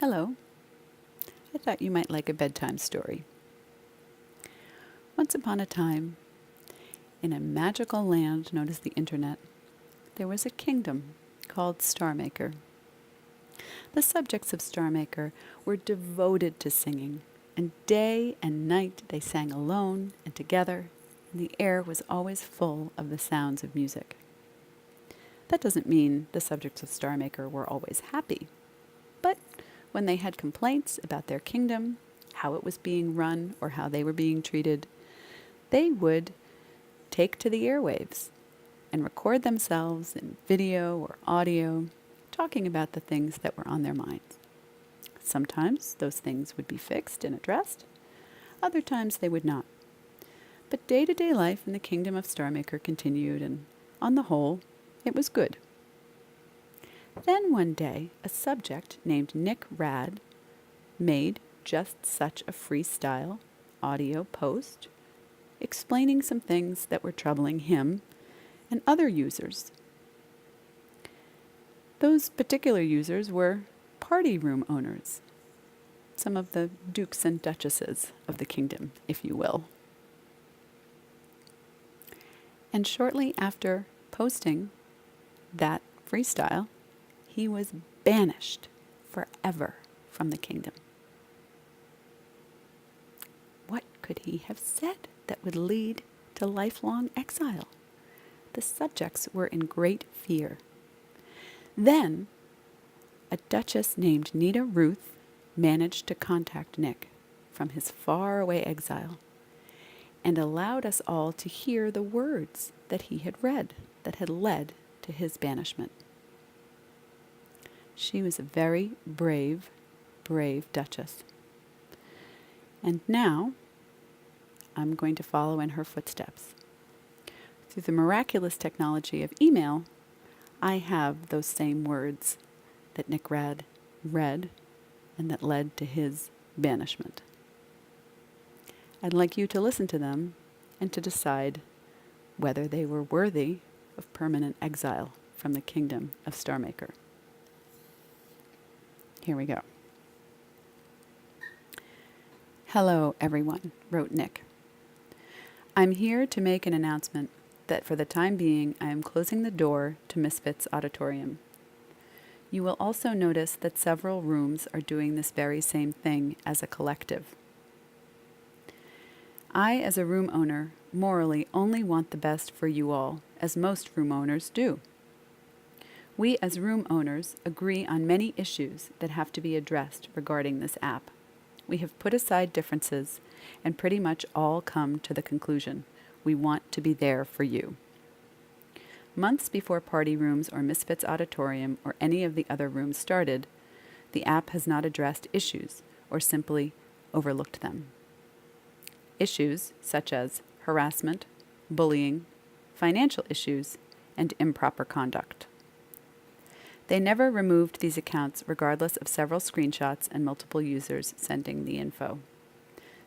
Hello. I thought you might like a bedtime story. Once upon a time, in a magical land known as the Internet, there was a kingdom called StarMaker. The subjects of StarMaker were devoted to singing, and day and night they sang alone and together, and the air was always full of the sounds of music. That doesn't mean the subjects of StarMaker were always happy, but when they had complaints about their kingdom, how it was being run, or how they were being treated, they would take to the airwaves and record themselves in video or audio, talking about the things that were on their minds. Sometimes those things would be fixed and addressed. Other times they would not. But day-to-day life in the kingdom of StarMaker continued, and on the whole, it was good. Then one day, a subject named Nick Rad made just such a freestyle audio post explaining some things that were troubling him and other users. Those particular users were party room owners, some of the dukes and duchesses of the kingdom, if you will. And shortly after posting that freestyle, he was banished forever from the kingdom. What could he have said that would lead to lifelong exile? The subjects were in great fear. Then, a duchess named Nita Ruth managed to contact Nick from his faraway exile and allowed us all to hear the words that he had read that had led to his banishment. She was a very brave, brave duchess. And now, I'm going to follow in her footsteps. Through the miraculous technology of email, I have those same words that Nick Rad read and that led to his banishment. I'd like you to listen to them and to decide whether they were worthy of permanent exile from the kingdom of StarMaker. Here we go. Hello, everyone, wrote Nick. I'm here to make an announcement that for the time being, I am closing the door to Misfits Auditorium. You will also notice that several rooms are doing this very same thing as a collective. I, as a room owner, morally only want the best for you all, as most room owners do. We, as room owners, agree on many issues that have to be addressed regarding this app. We have put aside differences and pretty much all come to the conclusion we want to be there for you. Months before Party Rooms or Misfits Auditorium or any of the other rooms started, the app has not addressed issues or simply overlooked them. Issues such as harassment, bullying, financial issues, and improper conduct. They never removed these accounts regardless of several screenshots and multiple users sending the info.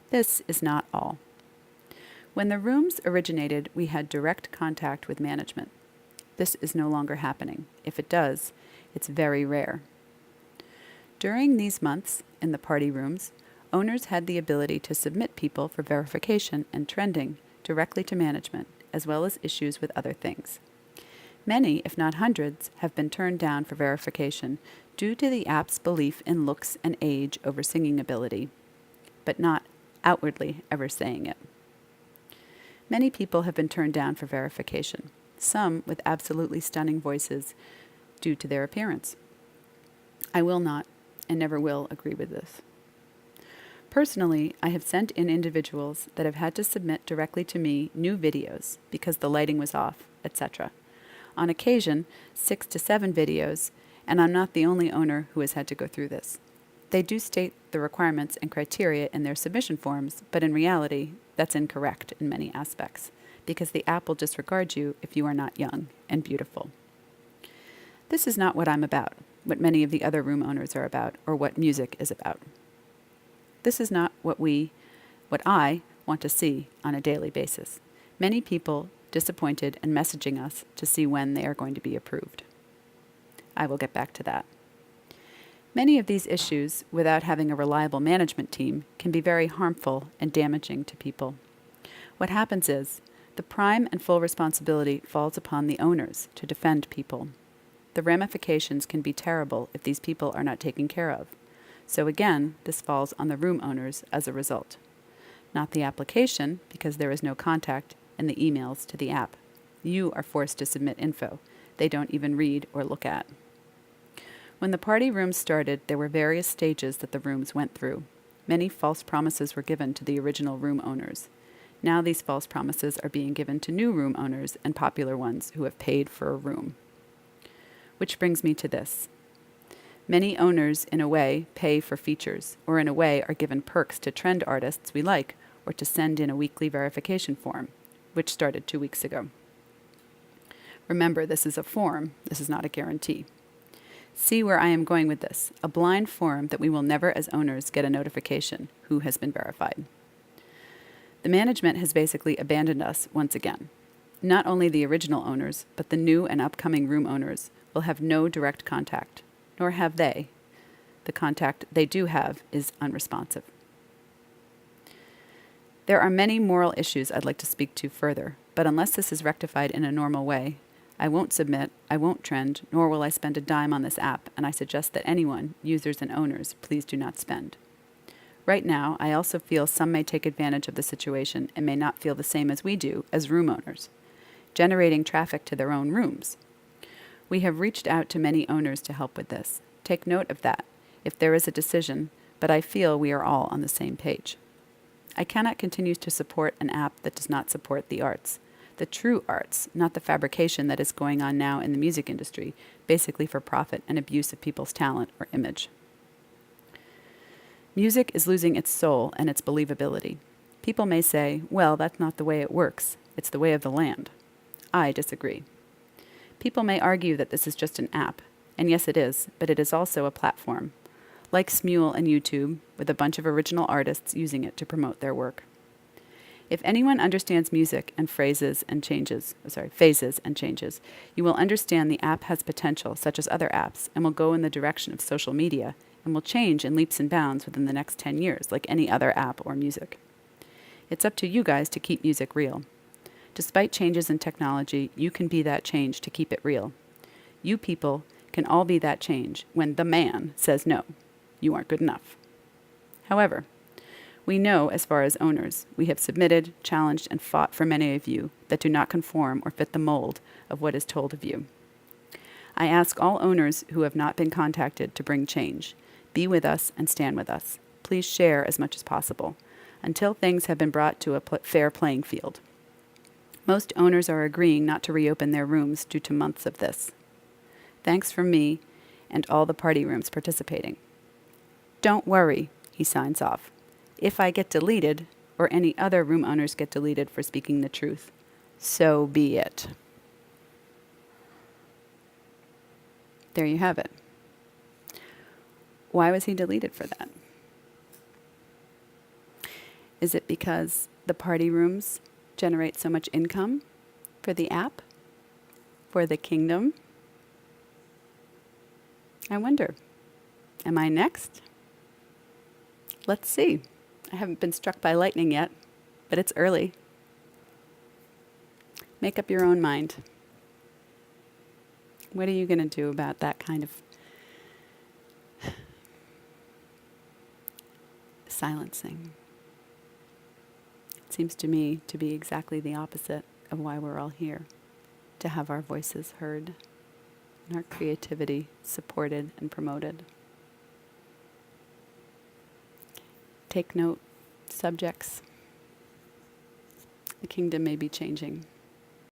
This is not all. When the rooms originated, we had direct contact with management. This is no longer happening. If it does, it's very rare. During these months in the party rooms, owners had the ability to submit people for verification and trending directly to management, as well as issues with other things. Many, if not hundreds, have been turned down for verification due to the app's belief in looks and age over singing ability, but not outwardly ever saying it. Many people have been turned down for verification, some with absolutely stunning voices due to their appearance. I will not, and never will, agree with this. Personally, I have sent in individuals that have had to submit directly to me new videos because the lighting was off, etc. On occasion, 6 to 7 videos, and I'm not the only owner who has had to go through this. They do state the requirements and criteria in their submission forms, but in reality, that's incorrect in many aspects, because the app will disregard you if you are not young and beautiful. This is not what I'm about, what many of the other room owners are about, or what music is about. This is not what I want to see on a daily basis. Many people disappointed and messaging us to see when they are going to be approved. I will get back to that. Many of these issues, without having a reliable management team, can be very harmful and damaging to people. What happens is, the prime and full responsibility falls upon the owners to defend people. The ramifications can be terrible if these people are not taken care of. So again, this falls on the room owners as a result. Not the application, because there is no contact in the emails to the app. You are forced to submit info they don't even read or look at. When the party rooms started, there were various stages that the rooms went through. Many false promises were given to the original room owners. Now these false promises are being given to new room owners and popular ones who have paid for a room. Which brings me to this. Many owners, in a way, pay for features, or in a way are given perks to trend artists we like, or to send in a weekly verification form, which started 2 weeks ago. Remember, this is a form, this is not a guarantee. See where I am going with this, a blind form that we will never as owners get a notification who has been verified. The management has basically abandoned us once again. Not only the original owners, but the new and upcoming room owners will have no direct contact, nor have they. The contact they do have is unresponsive. There are many moral issues I'd like to speak to further, but unless this is rectified in a normal way, I won't submit, I won't trend, nor will I spend a dime on this app, and I suggest that anyone, users and owners, please do not spend. Right now, I also feel some may take advantage of the situation and may not feel the same as we do as room owners, generating traffic to their own rooms. We have reached out to many owners to help with this. Take note of that, if there is a decision, but I feel we are all on the same page. I cannot continue to support an app that does not support the arts. The true arts, not the fabrication that is going on now in the music industry, basically for profit and abuse of people's talent or image. Music is losing its soul and its believability. People may say, well, that's not the way it works. It's the way of the land. I disagree. People may argue that this is just an app, and yes it is, but it is also a platform, like Smule and YouTube, with a bunch of original artists using it to promote their work. If anyone understands music and phases and changes, you will understand the app has potential, such as other apps, and will go in the direction of social media, and will change in leaps and bounds within the next 10 years, like any other app or music. It's up to you guys to keep music real. Despite changes in technology, you can be that change to keep it real. You people can all be that change when the man says no, you aren't good enough. However, we know, as far as owners, we have submitted, challenged, and fought for many of you that do not conform or fit the mold of what is told of you. I ask all owners who have not been contacted to bring change. Be with us and stand with us. Please share as much as possible, until things have been brought to a fair playing field. Most owners are agreeing not to reopen their rooms due to months of this. Thanks from me and all the party rooms participating. Don't worry, he signs off. If I get deleted, or any other room owners get deleted for speaking the truth, so be it. There you have it. Why was he deleted for that? Is it because the party rooms generate so much income for the app, for the kingdom? I wonder, am I next? Let's see. I haven't been struck by lightning yet, but it's early. Make up your own mind. What are you going to do about that kind of silencing? It seems to me to be exactly the opposite of why we're all here, to have our voices heard and our creativity supported and promoted. Take note, subjects. The kingdom may be changing.